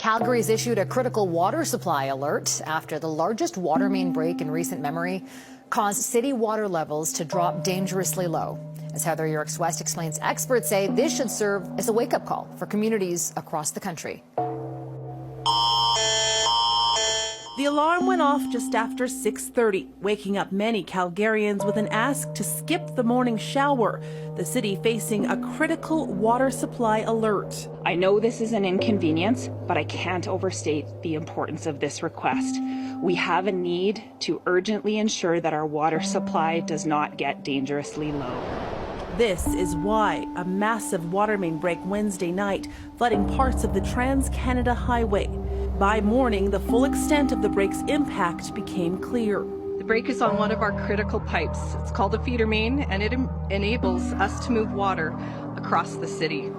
Calgary's issued a critical water supply alert after the largest water main break in recent memory caused city water levels to drop dangerously low. As Heather Yorks West explains, experts say this should serve as a wake-up call for communities across the country. The alarm went off just after 6:30, waking up many Calgarians with an ask to skip the morning shower, the city facing a critical water supply alert. I know this is an inconvenience, but I can't overstate the importance of this request. We have a need to urgently ensure that our water supply does not get dangerously low. This is why a massive water main break Wednesday night, flooding parts of the Trans-Canada Highway. By morning, the full extent of the break's impact became clear. The break is on one of our critical pipes. It's called a feeder main, and it enables us to move water across the city.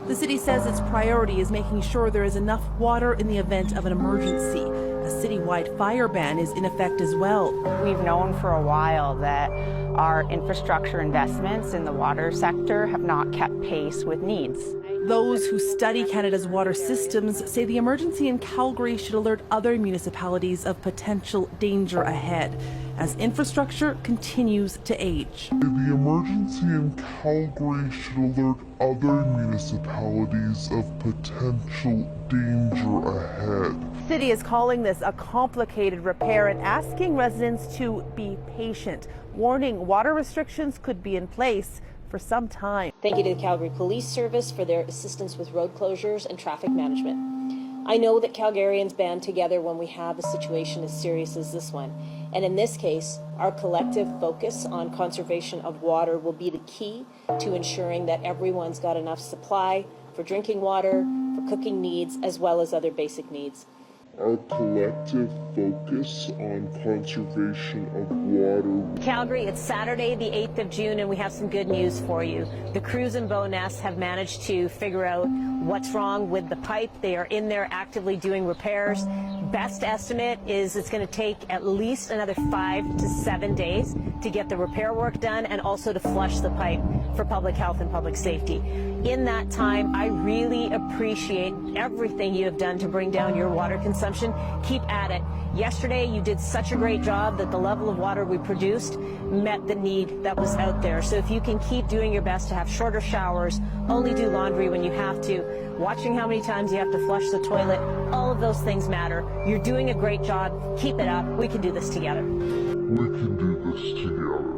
The city says its priority is making sure there is enough water in the event of an emergency. A citywide fire ban is in effect as well. We've known for a while that our infrastructure investments in the water sector have not kept pace with needs. Those who study Canada's water systems say the emergency in Calgary should alert other municipalities of potential danger ahead as infrastructure continues to age. The emergency in Calgary should alert other municipalities of potential danger ahead. The city is calling this a complicated repair and asking residents to be patient, warning water restrictions could be in place for some time. Thank you to the Calgary Police Service for their assistance with road closures and traffic management. I know that Calgarians band together when we have a situation as serious as this one. And in this case, our collective focus on conservation of water will be the key to ensuring that everyone's got enough supply for drinking water, for cooking needs, as well as other basic needs. Our collective focus on conservation of water. Calgary, it's Saturday, the 8th of June, and we have some good news for you. The crews in Bowness have managed to figure out what's wrong with the pipe. They are in there actively doing repairs. Best estimate is it's going to take at least another 5 to 7 days to get the repair work done and also to flush the pipe for public health and public safety. In that time, I really appreciate everything you have done to bring down your water consumption. Keep at it. Yesterday, you did such a great job that the level of water we produced met the need that was out there. So if you can keep doing your best to have shorter showers, only do laundry when you have to, watching how many times you have to flush the toilet, all of those things matter. You're doing a great job. Keep it up. We can do this together. We can do this together.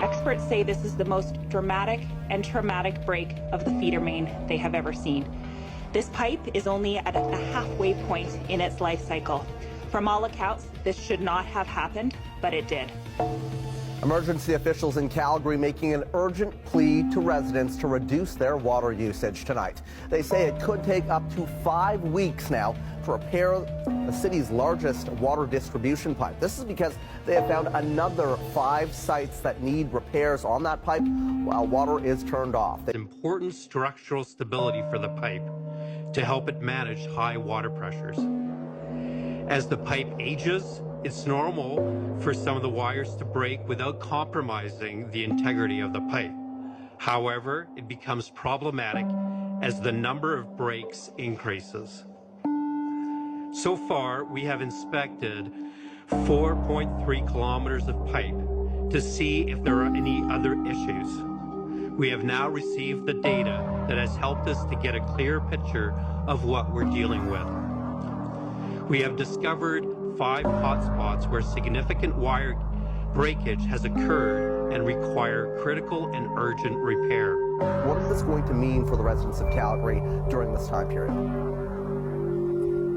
Experts say this is the most dramatic and traumatic break of the feeder main they have ever seen. This pipe is only at a halfway point in its life cycle. From all accounts, this should not have happened, but it did. Emergency officials in Calgary making an urgent plea to residents to reduce their water usage tonight. They say it could take up to 5 weeks now to repair the city's largest water distribution pipe. This is because they have found another 5 sites that need repairs on that pipe while water is turned off. Important structural stability for the pipe to help it manage high water pressures. As the pipe ages, it's normal for some of the wires to break without compromising the integrity of the pipe. However, it becomes problematic as the number of breaks increases. So far, we have inspected 4.3 kilometers of pipe to see if there are any other issues. We have now received the data that has helped us to get a clear picture of what we're dealing with. We have discovered 5 hotspots where significant wire breakage has occurred and require critical and urgent repair. What is this going to mean for the residents of Calgary during this time period?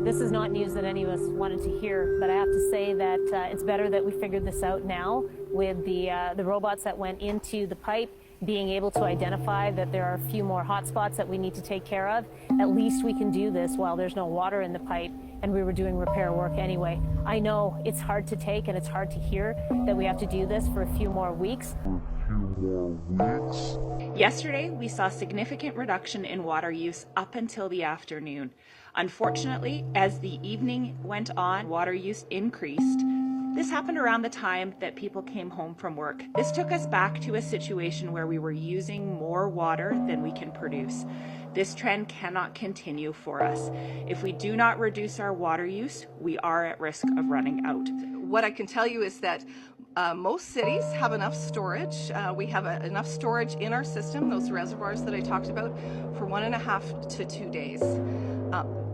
This is not news that any of us wanted to hear, but I have to say that it's better that we figured this out now with the robots that went into the pipe, being able to identify that there are a few more hotspots that we need to take care of. At least we can do this while there's no water in the pipe and we were doing repair work anyway. I know it's hard to take and it's hard to hear that we have to do this for a few more weeks. Yesterday, we saw significant reduction in water use up until the afternoon. Unfortunately, as the evening went on, water use increased. This happened around the time that people came home from work. This took us back to a situation where we were using more water than we can produce. This trend cannot continue for us. If we do not reduce our water use, we are at risk of running out. What I can tell you is that most cities have enough storage. We have enough storage in our system, those reservoirs that I talked about, for 1.5 to 2 days.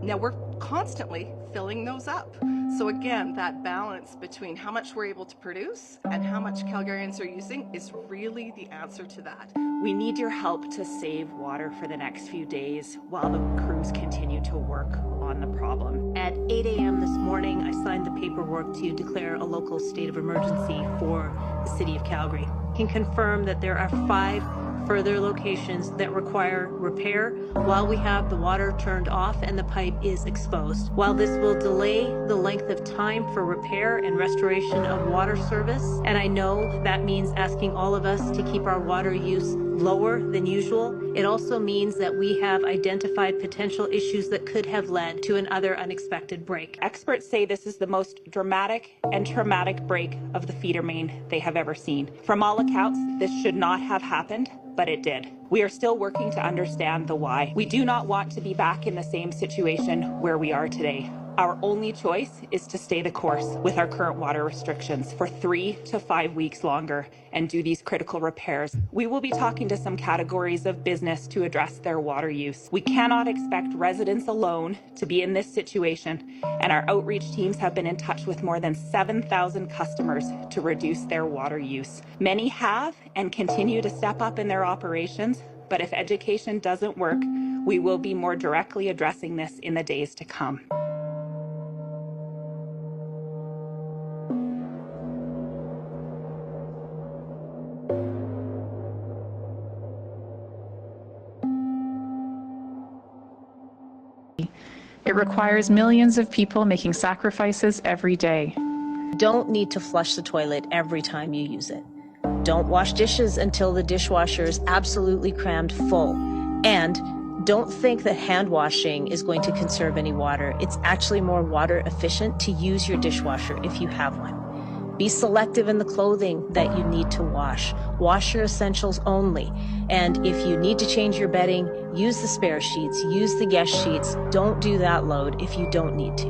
Now we're constantly filling those up. So again, that balance between how much we're able to produce and how much Calgarians are using is really the answer to that. We need your help to save water for the next few days while the crews continue to work on the problem. At 8 a.m. this morning, I signed the paperwork to declare a local state of emergency for the city of Calgary. I can confirm that there are 5 further locations that require repair while we have the water turned off and the pipe is exposed. While this will delay the length of time for repair and restoration of water service, and I know that means asking all of us to keep our water use lower than usual, it also means that we have identified potential issues that could have led to another unexpected break. Experts say this is the most dramatic and traumatic break of the feeder main they have ever seen. From all accounts, this should not have happened, but it did. We are still working to understand the why. We do not want to be back in the same situation where we are today. Our only choice is to stay the course with our current water restrictions for 3 to 5 weeks longer and do these critical repairs. We will be talking to some categories of business to address their water use. We cannot expect residents alone to be in this situation, and our outreach teams have been in touch with more than 7,000 customers to reduce their water use. Many have and continue to step up in their operations, but if education doesn't work, we will be more directly addressing this in the days to come. It requires millions of people making sacrifices every day. Don't need to flush the toilet every time you use it. Don't wash dishes until the dishwasher is absolutely crammed full. And don't think that hand washing is going to conserve any water. It's actually more water efficient to use your dishwasher if you have one. Be selective in the clothing that you need to wash. Wash your essentials only. And if you need to change your bedding, use the spare sheets, use the guest sheets. Don't do that load if you don't need to.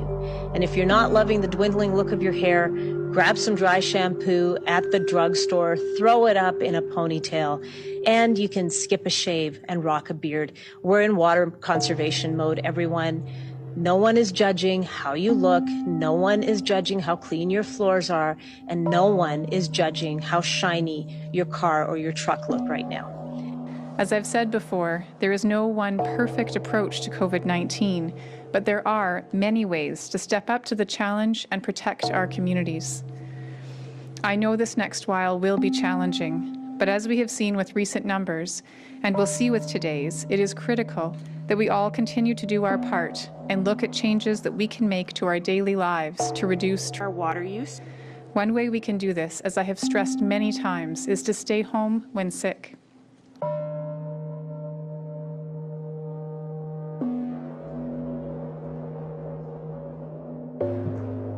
And if you're not loving the dwindling look of your hair, grab some dry shampoo at the drugstore, throw it up in a ponytail, and you can skip a shave and rock a beard. We're in water conservation mode, everyone. No one is judging how you look, no one is judging how clean your floors are, and no one is judging how shiny your car or your truck look right now. As I've said before, there is no one perfect approach to COVID-19, but there are many ways to step up to the challenge and protect our communities. I know this next while will be challenging, but as we have seen with recent numbers, and will see with today's, it is critical that we all continue to do our part and look at changes that we can make to our daily lives to reduce our water use. One way we can do this, as I have stressed many times, is to stay home when sick.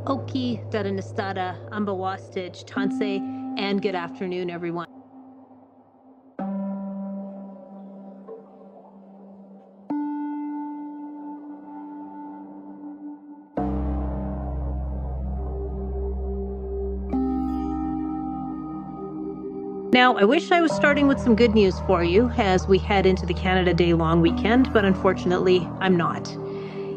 Oki, Daranistara, Ambawastage, Tanse, and good afternoon, everyone. Now, I wish I was starting with some good news for you as we head into the Canada Day long weekend, but unfortunately, I'm not.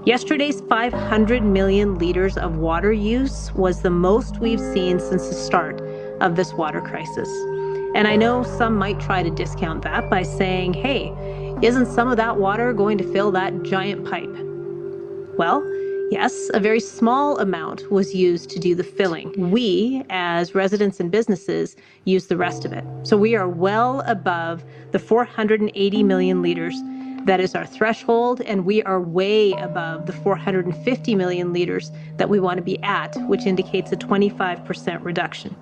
Yesterday's 500 million liters of water use was the most we've seen since the start of this water crisis. And I know some might try to discount that by saying, hey, isn't some of that water going to fill that giant pipe? Well, yes, a very small amount was used to do the filling. We, as residents and businesses, use the rest of it. So we are well above the 480 million liters. That is our threshold, and we are way above the 450 million liters that we want to be at, which indicates a 25% reduction.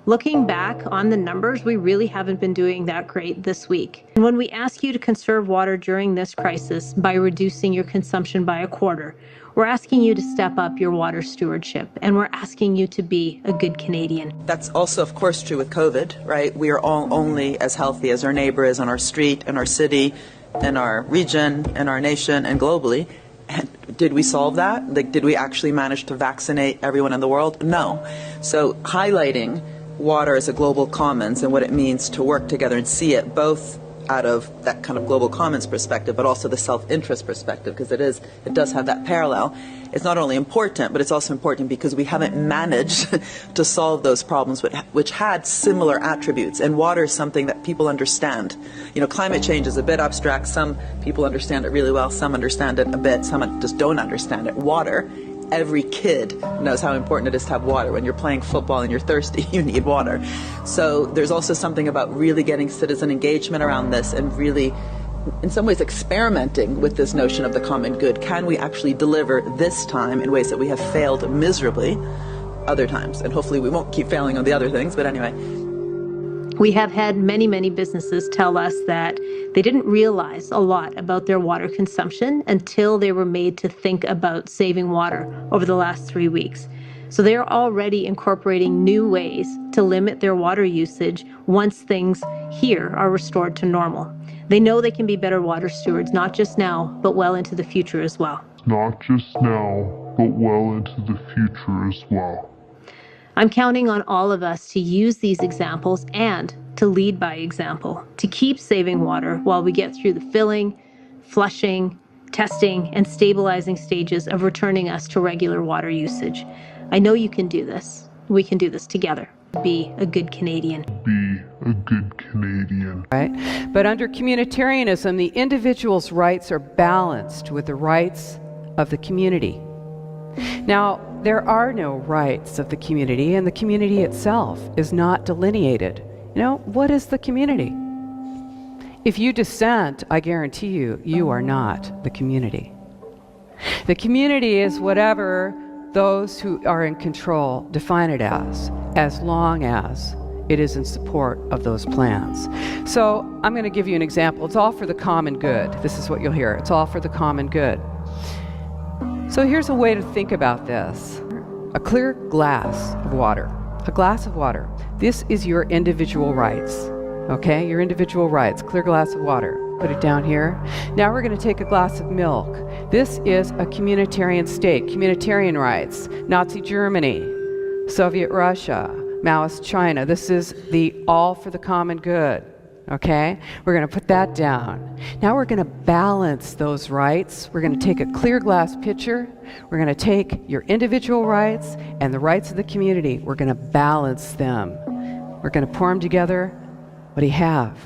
Looking back on the numbers, we really haven't been doing that great this week. And when we ask you to conserve water during this crisis by reducing your consumption by a quarter, we're asking you to step up your water stewardship, and we're asking you to be a good Canadian. That's also, of course, true with COVID, right? We are all only as healthy as our neighbor is on our street, in our city, in our region, in our nation, and globally. And did we solve that? Like, did we actually manage to vaccinate everyone in the world? No. So highlighting water as a global commons and what it means to work together and see it both out of that kind of global commons perspective, but also the self-interest perspective, because it does have that parallel. It's not only important, but it's also important because we haven't managed to solve those problems which had similar attributes. And water is something that people understand. You know, climate change is a bit abstract. Some people understand it really well. Some understand it a bit. Some just don't understand it. Water, every kid knows how important it is to have water. When you're playing football and you're thirsty, you need water. So there's also something about really getting citizen engagement around this and really, in some ways, experimenting with this notion of the common good. Can we actually deliver this time in ways that we have failed miserably other times? And hopefully we won't keep failing on the other things, but anyway. We have had many, many businesses tell us that they didn't realize a lot about their water consumption until they were made to think about saving water over the last 3 weeks. So they are already incorporating new ways to limit their water usage once things here are restored to normal. They know they can be better water stewards, not just now, but well into the future as well. Not just now, but well into the future as well. I'm counting on all of us to use these examples and to lead by example, to keep saving water while we get through the filling, flushing, testing, and stabilizing stages of returning us to regular water usage. I know you can do this. We can do this together. Be a good Canadian. Be a good Canadian. Right? But under communitarianism, the individual's rights are balanced with the rights of the community. Now, there are no rights of the community, and the community itself is not delineated. You know, what is the community? If you dissent, I guarantee you, you are not the community. The community is whatever those who are in control define it as long as it is in support of those plans. So I'm going to give you an example. It's all for the common good. This is what you'll hear. It's all for the common good. So here's a way to think about this. A clear glass of water. A glass of water. This is your individual rights. Okay? Your individual rights. Clear glass of water. Put it down here. Now we're going to take a glass of milk. This is a communitarian state. Communitarian rights. Nazi Germany. Soviet Russia. Maoist China. This is the all for the common good. Okay? We're going to put that down. Now we're going to balance those rights. We're going to take a clear glass pitcher. We're going to take your individual rights and the rights of the community. We're going to balance them. We're going to pour them together. What do you have?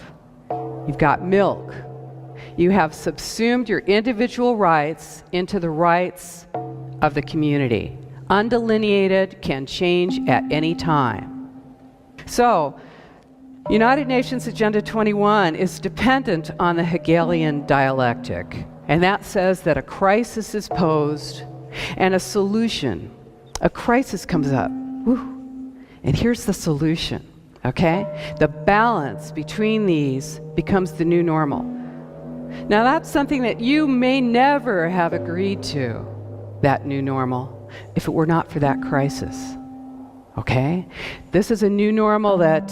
You've got milk. You have subsumed your individual rights into the rights of the community. Undelineated, can change at any time. So, United Nations Agenda 21 is dependent on the Hegelian dialectic, and that says that a crisis is posed and a solution. A crisis comes up, and here's the solution, okay? The balance between these becomes the new normal. Now that's something that you may never have agreed to, that new normal, if it were not for that crisis, okay? This is a new normal that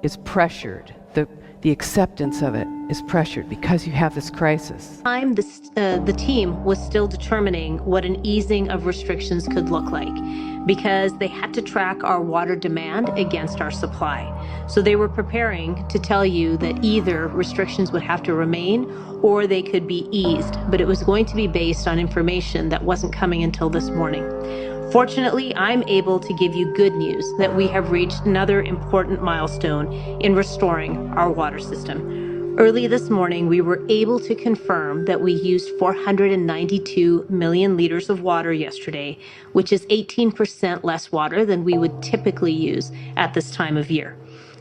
is pressured. The acceptance of it is pressured because you have this crisis. The team was still determining what an easing of restrictions could look like because they had to track our water demand against our supply. So they were preparing to tell you that either restrictions would have to remain or they could be eased, but it was going to be based on information that wasn't coming until this morning. Fortunately, I'm able to give you good news that we have reached another important milestone in restoring our water system. Early this morning, we were able to confirm that we used 492 million liters of water yesterday, which is 18% less water than we would typically use at this time of year.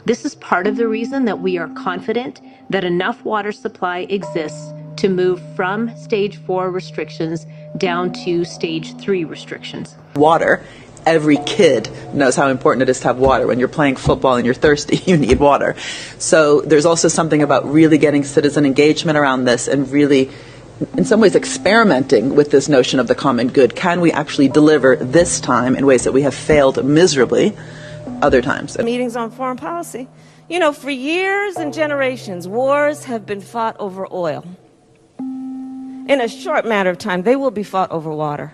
This is part of the reason that we are confident that enough water supply exists to move from stage 4 restrictions down to stage 3 restrictions. Water Every kid knows how important it is to have water. When you're playing football and you're thirsty, you need water. So there's also something about really getting citizen engagement around this and really, in some ways, experimenting with this notion of the common good. Can we actually deliver this time in ways that we have failed miserably other times? Meetings on foreign policy. You know, for years and generations, wars have been fought over oil. In a short matter of time, they will be fought over water.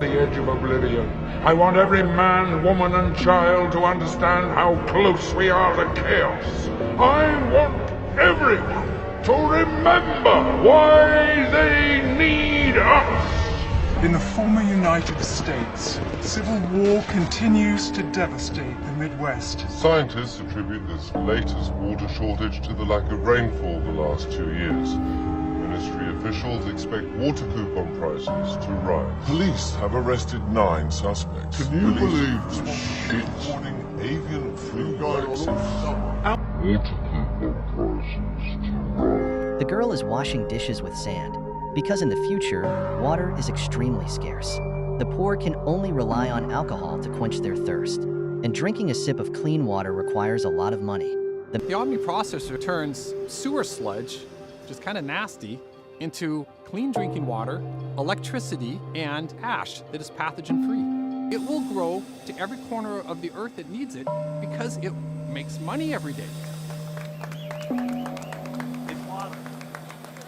The edge of oblivion. I want every man, woman, and child to understand how close we are to chaos. I want everyone to remember why they need us. In the former United States, civil war continues to devastate the Midwest. Scientists attribute this latest water shortage to the lack of rainfall the last 2 years. Ministry officials expect water coupon prices to rise. Police have arrested 9 suspects. Can you believe this shit? Reporting avian flu virus in summer. Water coupon prices to rise. The girl is washing dishes with sand, because in the future, water is extremely scarce. The poor can only rely on alcohol to quench their thirst, and drinking a sip of clean water requires a lot of money. The Obyte processor turns sewer sludge, which is kind of nasty, into clean drinking water, electricity, and ash that is pathogen-free. It will grow to every corner of the earth that needs it because it makes money every day.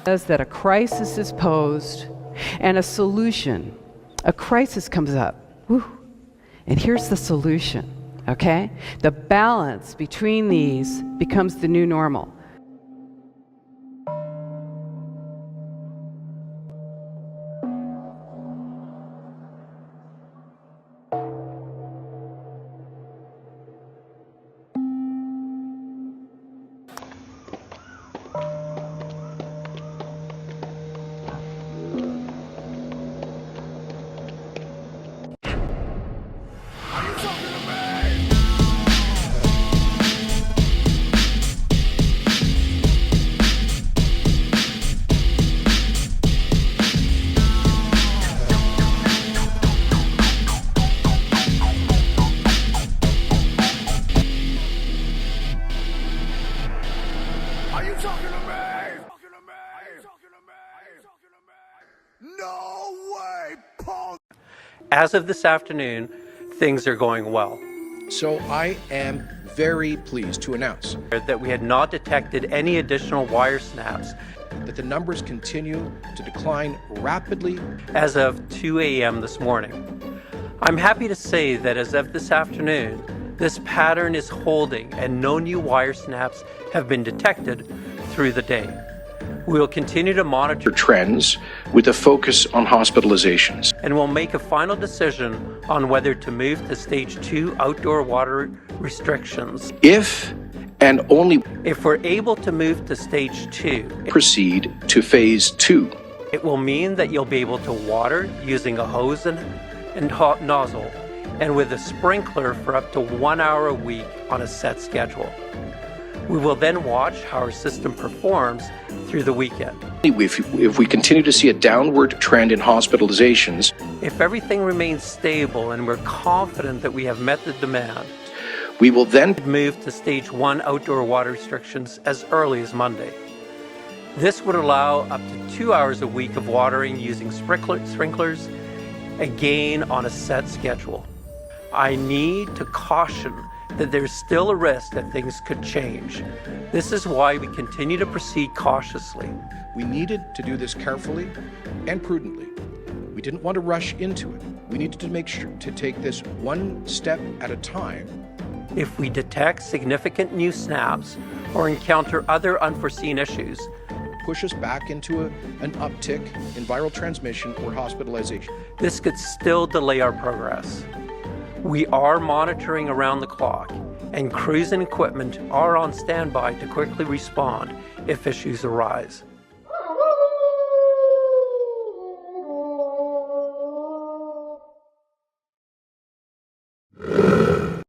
Says that a crisis is posed and a solution, a crisis comes up. Woo. And here's the solution, okay? The balance between these becomes the new normal. As of this afternoon, things are going well. So I am very pleased to announce that we had not detected any additional wire snaps. That the numbers continue to decline rapidly. As of 2 a.m. this morning. I'm happy to say that as of this afternoon, this pattern is holding and no new wire snaps have been detected through the day. We will continue to monitor trends with a focus on hospitalizations. And we'll make a final decision on whether to move to stage 2 outdoor water restrictions. If and only if we're able to move to stage 2, proceed to phase 2. It will mean that you'll be able to water using a hose and hot nozzle and with a sprinkler for up to 1 hour a week on a set schedule. We will then watch how our system performs through the weekend. If we continue to see a downward trend in hospitalizations, if everything remains stable and we're confident that we have met the demand, we will then move to stage 1 outdoor water restrictions as early as Monday. This would allow up to 2 hours a week of watering using sprinklers, again on a set schedule. I need to caution that there's still a risk that things could change. This is why we continue to proceed cautiously. We needed to do this carefully and prudently. We didn't want to rush into it. We needed to make sure to take this one step at a time. If we detect significant new snaps or encounter other unforeseen issues, push us back into an uptick in viral transmission or hospitalization. This could still delay our progress. We are monitoring around the clock, and crews and equipment are on standby to quickly respond if issues arise.